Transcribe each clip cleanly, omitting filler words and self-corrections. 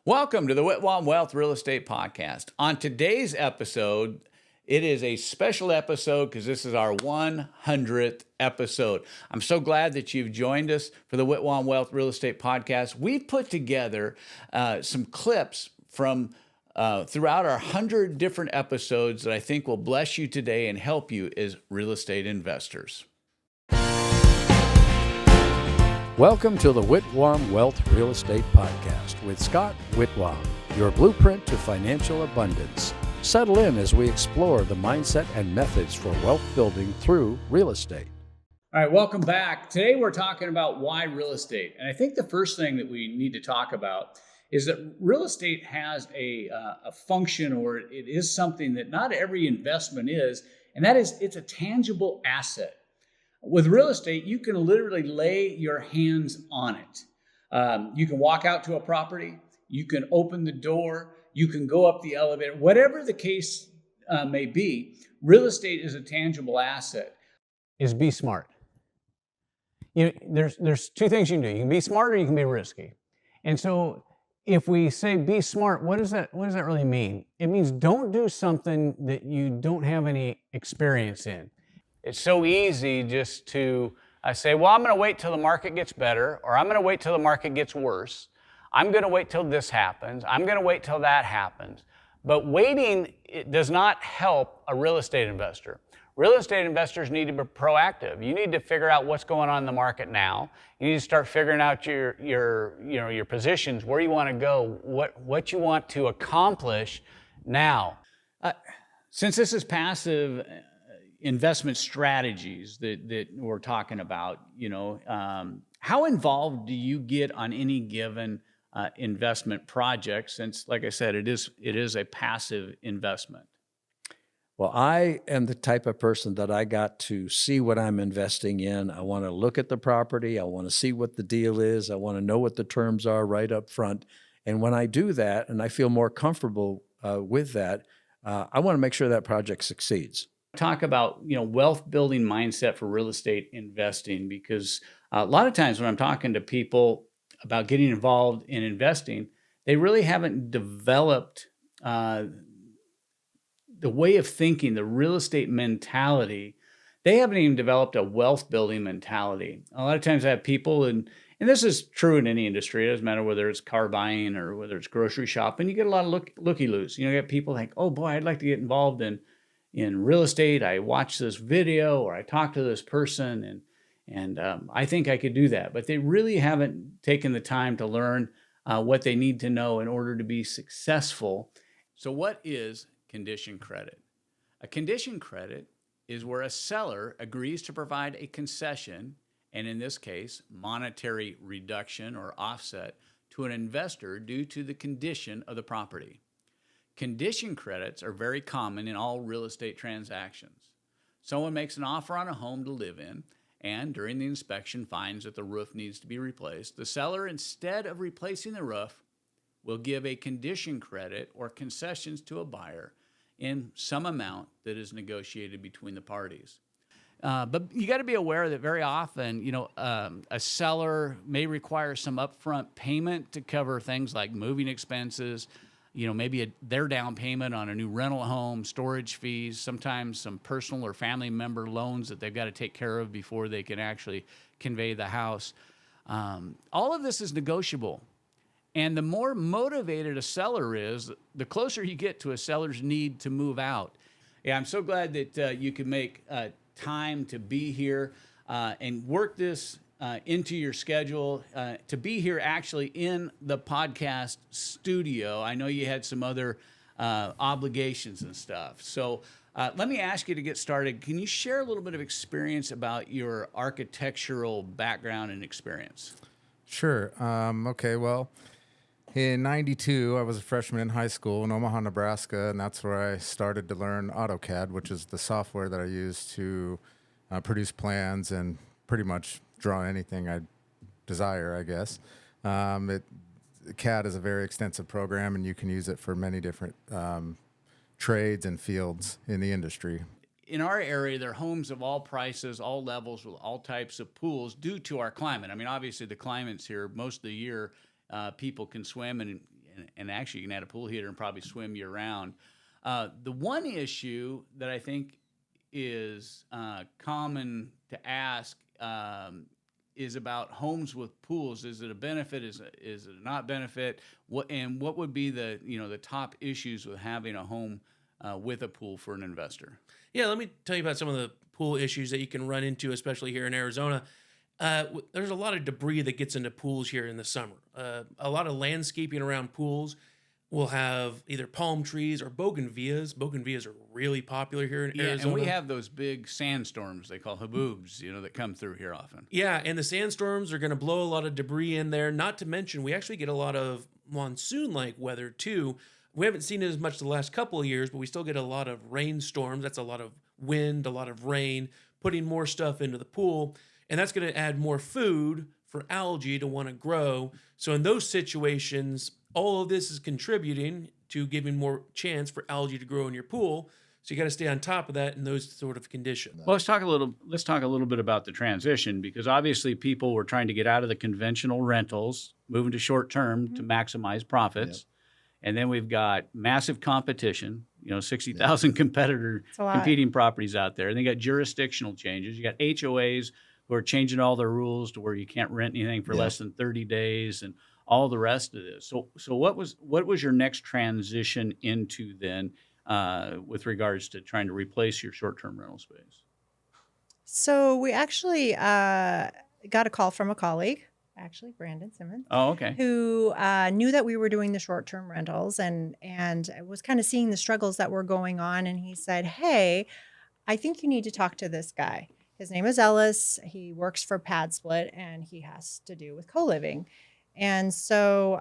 Welcome to the Whitwam Wealth Real Estate Podcast. On today's episode, it is a special episode because this is our 100th episode. I'm so glad that you've joined us for the Whitwam Wealth Real Estate Podcast. We've put together some clips from throughout our 100 different episodes that I think will bless you today and help you as real estate investors. Welcome to the Whitwam Wealth Real Estate Podcast with Scott Whitwam, your blueprint to financial abundance. Settle in as we explore the mindset and methods for wealth building through real estate. All right, welcome back. Today we're talking about why real estate. And I think the first thing that we need to talk about is that real estate has a function, or it is something that not every investment is, and that is it's a tangible asset. With real estate, you can literally lay your hands on it. You can walk out to a property, you can open the door, you can go up the elevator, whatever the case may be, real estate is a tangible asset. Is be smart. There's two things you can do. You can be smart or you can be risky. And so if we say be smart, what does that really mean? It means don't do something that you don't have any experience in. It's so easy just to say, well, I'm going to wait till the market gets better, or I'm going to wait till the market gets worse. I'm going to wait till this happens. I'm going to wait till that happens. But waiting, it does not help a real estate investor. Real estate investors need to be proactive. You need to figure out what's going on in the market now. You need to start figuring out your positions, where you want to go, what you want to accomplish now. Since this is passive investment strategies that we're talking about, how involved do you get on any given investment project? Since, like I said, it is a passive investment. Well, I am the type of person that I got to see what I'm investing in. I want to look at the property. I want to see what the deal is. I want to know what the terms are right up front. And when I do that, and I feel more comfortable with that, I want to make sure that project succeeds. Talk about wealth building mindset for real estate investing, because a lot of times when I'm talking to people about getting involved in investing, they really haven't developed the way of thinking, the real estate mentality. They haven't even developed a wealth building mentality. A lot of times I have people, and this is true in any industry, it doesn't matter whether it's car buying or whether it's grocery shopping, you get a lot of looky-loos. You get people think, oh boy, I'd like to get involved in real estate. I watched this video or I talked to this person and I think I could do that. But they really haven't taken the time to learn what they need to know in order to be successful. So what is condition credit? A condition credit is where a seller agrees to provide a concession, and in this case, monetary reduction or offset, to an investor due to the condition of the property. Condition credits are very common in all real estate transactions. Someone makes an offer on a home to live in, and during the inspection finds that the roof needs to be replaced. The seller, instead of replacing the roof, will give a condition credit or concessions to a buyer in some amount that is negotiated between the parties. But you got to be aware that very often, a seller may require some upfront payment to cover things like moving expenses, maybe their down payment on a new rental home, storage fees, sometimes some personal or family member loans that they've got to take care of before they can actually convey the house. All of this is negotiable. And the more motivated a seller is, the closer you get to a seller's need to move out. Yeah, I'm so glad that you can make time to be here and work this into your schedule, to be here actually in the podcast studio. I know you had some other obligations and stuff. So let me ask you to get started. Can you share a little bit of experience about your architectural background and experience? Sure. Okay, well, in '92, I was a freshman in high school in Omaha, Nebraska, and that's where I started to learn AutoCAD, which is the software that I use to produce plans and pretty much draw anything I desire, I guess. CAD is a very extensive program, and you can use it for many different trades and fields in the industry. In our area, there are homes of all prices, all levels, with all types of pools due to our climate. I mean, obviously the climate's here most of the year. People can swim and and actually you can add a pool heater and probably swim year round. The one issue that I think is common to ask is about homes with pools. Is it a benefit? Is it a not benefit? What would be the top issues with having a home with a pool for an investor? Yeah, let me tell you about some of the pool issues that you can run into, especially here in Arizona. There's a lot of debris that gets into pools here in the summer. A lot of landscaping around pools will have either palm trees or bougainvilleas. Bougainvilleas are really popular here in Arizona. And we have those big sandstorms they call haboobs, that come through here often. Yeah, and the sandstorms are going to blow a lot of debris in there. Not to mention, we actually get a lot of monsoon-like weather too. We haven't seen it as much the last couple of years, but we still get a lot of rainstorms. That's a lot of wind, a lot of rain, putting more stuff into the pool. And that's going to add more food for algae to want to grow. So in those situations, all of this is contributing to giving more chance for algae to grow in your pool. So you got to stay on top of that in those sort of conditions. Well, let's talk a little bit about the transition, because obviously people were trying to get out of the conventional rentals, moving to short term to maximize profits. Yep. And then we've got massive competition, 60,000 competing properties out there. And they got jurisdictional changes. You got HOAs who are changing all their rules to where you can't rent anything for less than 30 days and all the rest of this. So what was your next transition into then with regards to trying to replace your short-term rental space? So we actually got a call from a colleague, actually Brandon Simmons. Oh, okay. Who knew that we were doing the short-term rentals and was kind of seeing the struggles that were going on. And he said, "Hey, I think you need to talk to this guy. His name is Ellis. He works for Pad Split, and he has to do with co-living." And so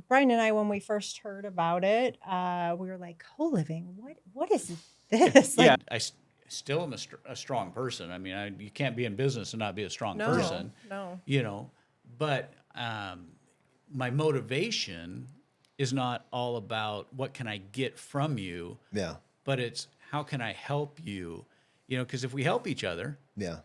Brian and I, when we first heard about it, we were like, co-living? What is this? Yeah, I still am a strong person. I mean, you can't be in business and not be a strong person. No. But my motivation is not all about what can I get from you. Yeah. But it's how can I help you? Because if we help each other. Yeah.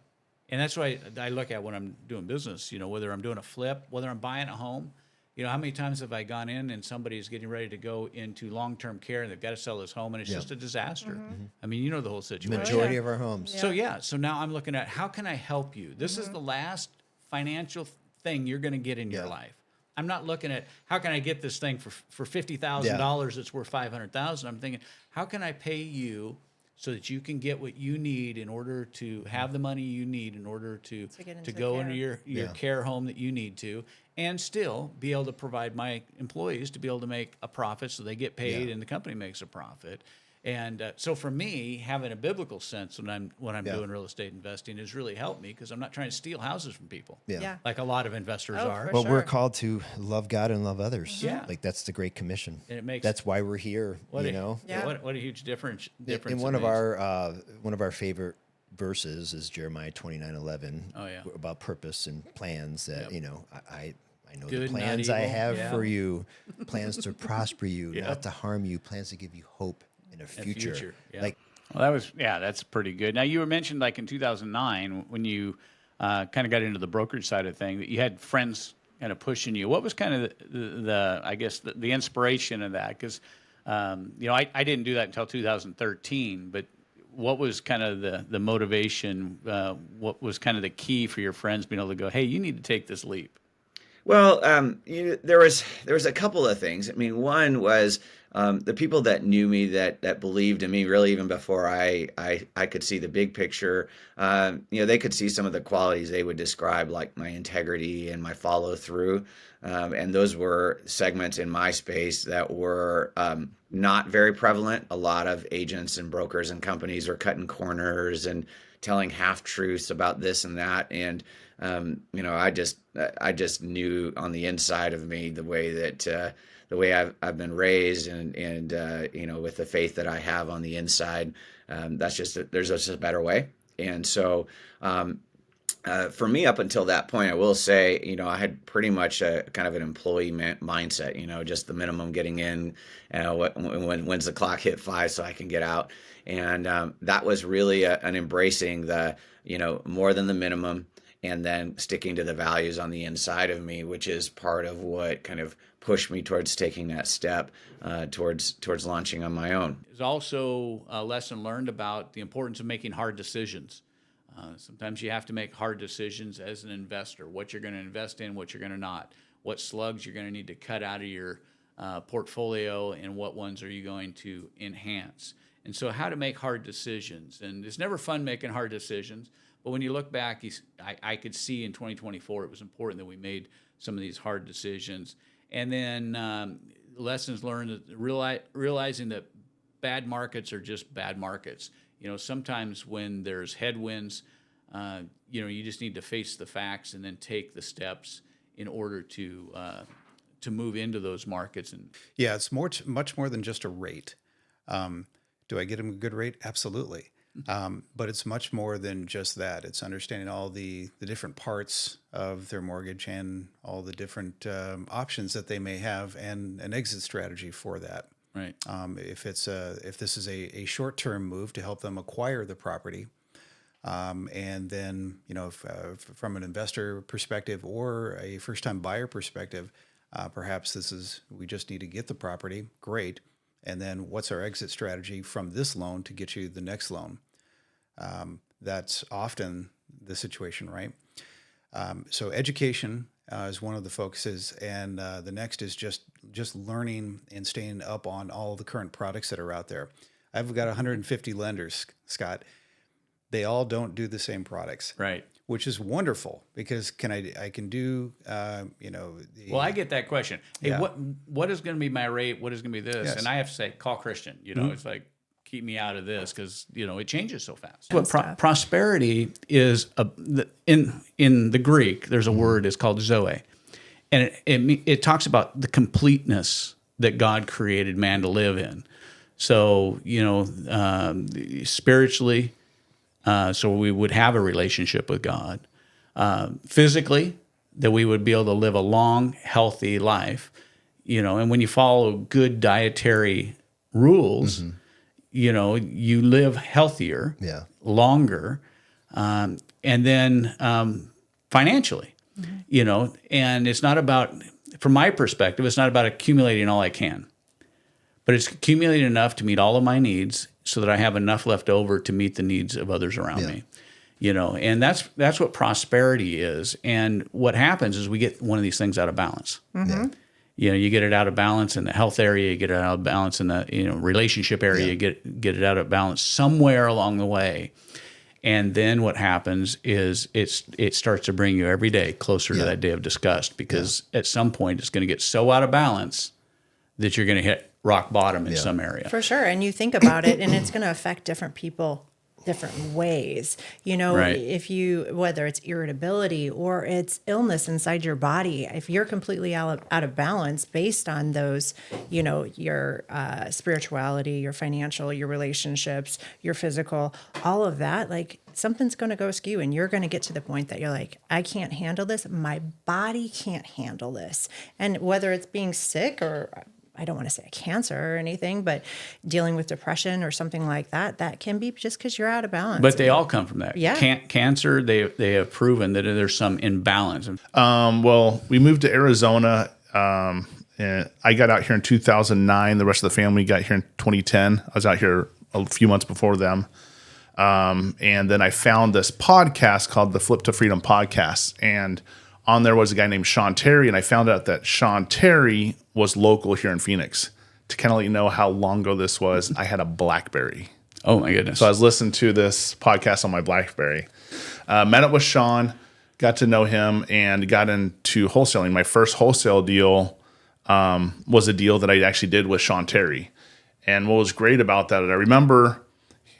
And that's why I look at when I'm doing business, whether I'm doing a flip, whether I'm buying a home, how many times have I gone in and somebody's getting ready to go into long-term care and they've got to sell this home and it's just a disaster. Mm-hmm. I mean, the whole situation. Majority of our homes. Yeah. So now I'm looking at how can I help you? This is the last financial thing you're going to get in your life. I'm not looking at how can I get this thing for $50,000 that's worth $500,000. I'm thinking, how can I pay you so that you can get what you need in order to have the money you need in order to go into your care home that you need to, and still be able to provide my employees to be able to make a profit so they get paid and the company makes a profit. And so for me, having a biblical sense when I'm doing real estate investing has really helped me, because I'm not trying to steal houses from people, like a lot of investors are. Well, we're called to love God and love others. Yeah, like that's the Great Commission. And that's why we're here. What a huge difference. And one of our favorite verses is Jeremiah 29:11. Oh yeah, about purpose and plans. That I know Good, the plans I have for you, plans to prosper you, Yep. not to harm you, plans to give you hope in a future. Yeah. Well, that's pretty good. Now, you were mentioned like in 2009 when you kind of got into the brokerage side of thing, that you had friends kind of pushing you. What was kind of the inspiration of that? Because I didn't do that until 2013, but what was kind of the motivation? What was kind of the key for your friends being able to go, hey, you need to take this leap? Well, there was a couple of things. I mean, one was the people that knew me, that believed in me, really even before I could see the big picture. They could see some of the qualities they would describe, like my integrity and my follow through, and those were segments in my space that were not very prevalent. A lot of agents and brokers and companies were cutting corners and telling half truths about this and that, and I just knew on the inside of me the way I've been raised, and with the faith that I have on the inside, there's just a better way. And so for me, up until that point, I will say, I had pretty much a kind of an employee mindset, just the minimum getting in, when's the clock hit 5 so I can get out. And that was really an embracing the, more than the minimum. and then sticking to the values on the inside of me, which is part of what kind of pushed me towards taking that step towards launching on my own. There's also a lesson learned about the importance of making hard decisions. Sometimes you have to make hard decisions as an investor, what you're going to invest in, what you're going to not, what slugs you're going to need to cut out of your portfolio, and what ones are you going to enhance. And so how to make hard decisions. And it's never fun making hard decisions, but when you look back, I could see in 2024 it was important that we made some of these hard decisions. And then lessons learned, realizing that bad markets are just bad markets. Sometimes when there's headwinds, you just need to face the facts and then take the steps in order to move into those markets. And yeah, it's much more than just a rate. Do I get them a good rate? Absolutely. But it's much more than just that. It's understanding all the different parts of their mortgage and all the different options that they may have, and an exit strategy for that. Right. If this is a short-term move to help them acquire the property, and then from an investor perspective or a first-time buyer perspective, perhaps we just need to get the property. Great. And then what's our exit strategy from this loan to get you the next loan? That's often the situation, right? So education is one of the focuses, and the next is just learning and staying up on all the current products that are out there. I've got 150 lenders, Scott. They all don't do the same products, right? Which is wonderful, because I can do well, I get that question. Hey, Yeah. what is going to be my rate? What is going to be this? Yes. And I have to say, call Christian. It's like, keep me out of this, because it changes so fast. And What stuff. prosperity is in the Greek, there's a word, it's called zoe, and it talks about the completeness that God created man to live in. So spiritually, so we would have a relationship with God. Physically, that we would be able to live a long, healthy life. And when you follow good dietary rules, you live healthier, Yeah. longer, and then financially, and it's not about, from my perspective, it's not about accumulating all I can, but it's accumulating enough to meet all of my needs so that I have enough left over to meet the needs of others around me. And that's what prosperity is. And what happens is we get one of these things out of balance. Mm-hmm. You get it out of balance in the health area, you get it out of balance in the relationship area, you get it out of balance somewhere along the way. And then what happens is it starts to bring you every day closer to that day of disgust, because at some point it's going to get so out of balance that you're going to hit rock bottom in some area. For sure. And you think about it, and it's going to affect different people different ways. Right. If whether it's irritability or it's illness inside your body, if you're completely out of balance based on those, your spirituality, your financial, your relationships, your physical, all of that, like something's going to go askew, and you're going to get to the point that you're like, I can't handle this. My body can't handle this. And whether it's being sick, or I don't want to say a cancer or anything, but dealing with depression or something like that, that can be just because you're out of balance. But they all come from that. Yeah. Cancer, they have proven that there's some imbalance. Well, we moved to Arizona. And I got out here in 2009. The rest of the family got here in 2010. I was out here a few months before them. And then I found this podcast called the Flip to Freedom Podcast. And on there was a guy named Sean Terry. And I found out that Sean Terry was local here in Phoenix. To kind of let you know how long ago this was, I had a BlackBerry. Oh, my goodness. So I was listening to this podcast on my BlackBerry. Met up with Sean, got to know him, and got into wholesaling. My first wholesale deal was a deal that I actually did with Sean Terry. And what was great about that, I remember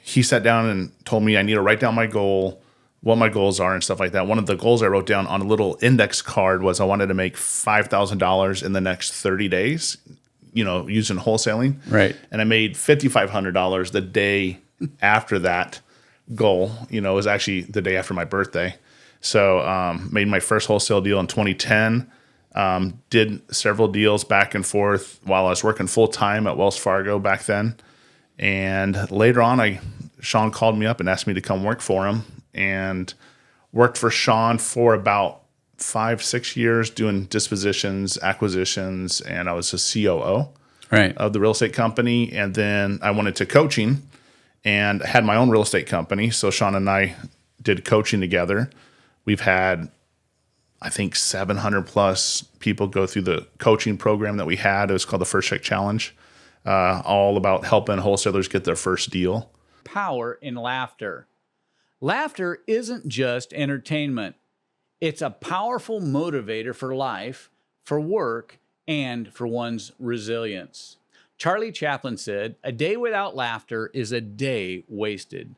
he sat down and told me I need to write down my goal, what my goals are and stuff like that. One of the goals I wrote down on a little index card was I wanted to make $5,000 in the next 30 days, using wholesaling. Right. And I made $5,500 the day after that goal. It was actually the day after my birthday. So made my first wholesale deal in 2010. Did several deals back and forth while I was working full time at Wells Fargo back then. And later on, Sean called me up and asked me to come work for him. And Worked for Sean for about 5-6 years doing dispositions, acquisitions, and I was a COO of the real estate company. And then I went into coaching and had my own real estate company. So Sean and I did coaching together. We've had, I think, 700 plus people go through the coaching program that we had. It was called the First Check Challenge, all about helping wholesalers get their first deal. Power in laughter. Laughter isn't just entertainment. It's a powerful motivator for life, for work, and for one's resilience. Charlie Chaplin said, "A day without laughter is a day wasted."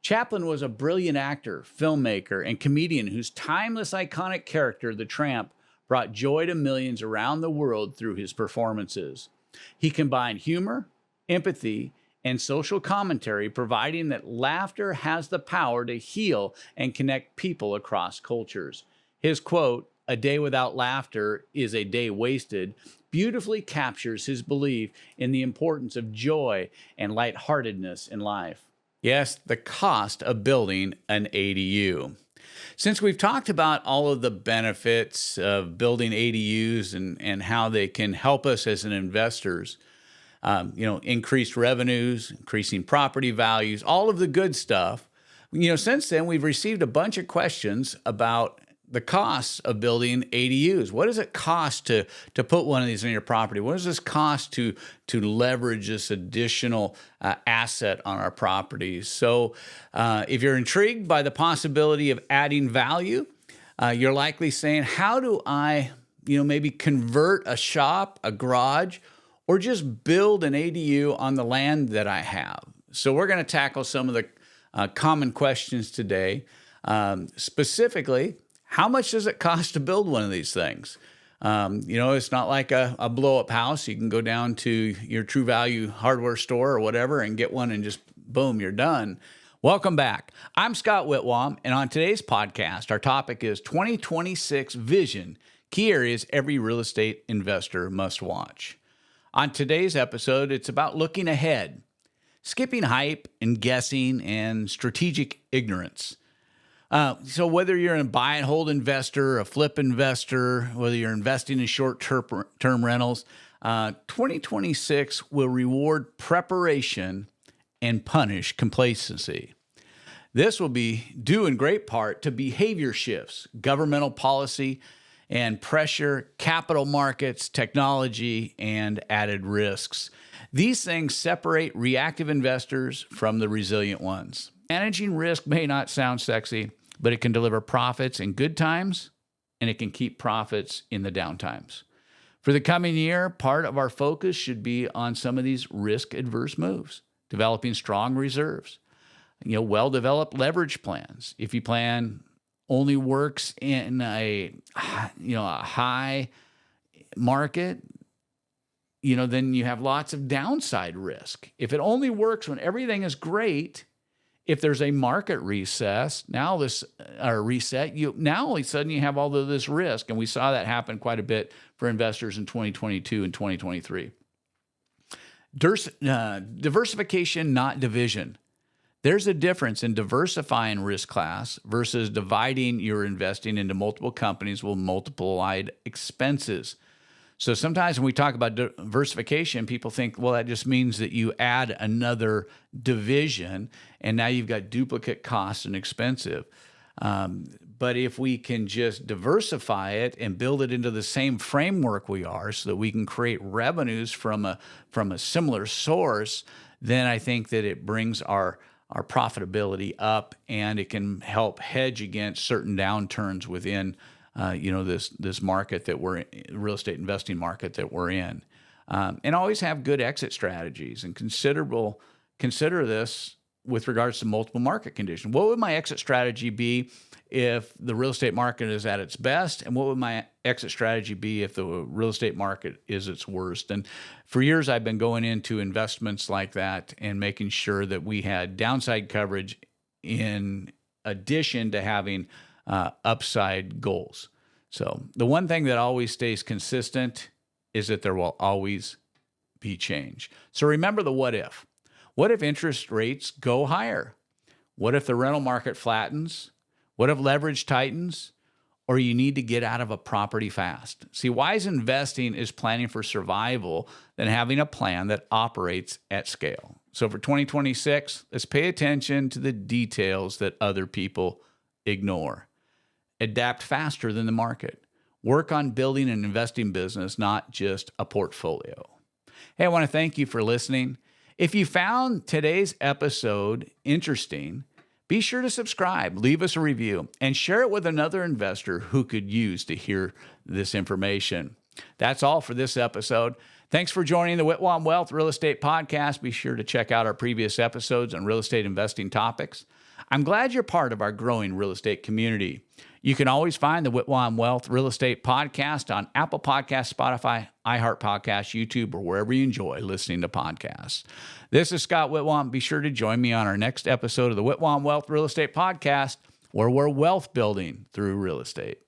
Chaplin was a brilliant actor, filmmaker, and comedian whose timeless iconic character, the Tramp, brought joy to millions around the world through his performances. He combined humor, empathy, and social commentary, providing that laughter has the power to heal and connect people across cultures. His quote, "A day without laughter is a day wasted," beautifully captures his belief in the importance of joy and lightheartedness in life. Yes, the cost of building an ADU. Since we've talked about all of the benefits of building ADUs and how they can help us as an investors, increased revenues, increasing property values, all of the good stuff. Since then, we've received a bunch of questions about the costs of building ADUs. What does it cost to put one of these in your property? What does this cost to leverage this additional asset on our properties? So if you're intrigued by the possibility of adding value, you're likely saying, how do I maybe convert a shop, a garage, or just build an ADU on the land that I have? So we're going to tackle some of the common questions today. Specifically, how much does it cost to build one of these things? It's not like a blow-up house. You can go down to your True Value hardware store or whatever and get one and just boom, you're done. Welcome back. I'm Scott Whitwam, and on today's podcast, our topic is 2026 Vision, key areas every real estate investor must watch. On today's episode, it's about looking ahead, skipping hype and guessing and strategic ignorance. So whether you're a buy and hold investor, a flip investor, whether you're investing in short-term rentals, 2026 will reward preparation and punish complacency. This will be due in great part to behavior shifts, governmental policy and pressure, capital markets, technology, and added risks. These things separate reactive investors from the resilient ones. Managing risk may not sound sexy, but it can deliver profits in good times, and it can keep profits in the down times. For the coming year, part of our focus should be on some of these risk-adverse moves, developing strong reserves, well-developed leverage plans. If you plan only works in a high market, then you have lots of downside risk. If it only works when everything is great, if there's a market reset, now all of a sudden you have all of this risk. And we saw that happen quite a bit for investors in 2022 and 2023. Diversification, not division. There's a difference in diversifying risk class versus dividing your investing into multiple companies with multiplied expenses. So sometimes when we talk about diversification, people think, well, that just means that you add another division and now you've got duplicate costs and expensive. But if we can just diversify it and build it into the same framework we are so that we can create revenues from a similar source, then I think that it brings our profitability up and it can help hedge against certain downturns within this market that we're in, real estate investing market that we're in, and always have good exit strategies and consider this with regards to multiple market conditions. What would my exit strategy be if the real estate market is at its best? And what would my exit strategy be if the real estate market is its worst? And for years, I've been going into investments like that and making sure that we had downside coverage in addition to having upside goals. So the one thing that always stays consistent is that there will always be change. So remember the what if. What if interest rates go higher? What if the rental market flattens? What if leverage tightens or you need to get out of a property fast? See, wise investing is planning for survival than having a plan that operates at scale. So for 2026, let's pay attention to the details that other people ignore. Adapt faster than the market. Work on building an investing business, not just a portfolio. Hey, I want to thank you for listening. If you found today's episode interesting, be sure to subscribe, leave us a review, and share it with another investor who could use to hear this information. That's all for this episode. Thanks for joining the Whitwam Wealth Real Estate Podcast. Be sure to check out our previous episodes on real estate investing topics. I'm glad you're part of our growing real estate community. You can always find the Whitwam Wealth Real Estate Podcast on Apple Podcasts, Spotify, iHeart Podcasts, YouTube, or wherever you enjoy listening to podcasts. This is Scott Whitwam. Be sure to join me on our next episode of the Whitwam Wealth Real Estate Podcast, where we're wealth building through real estate.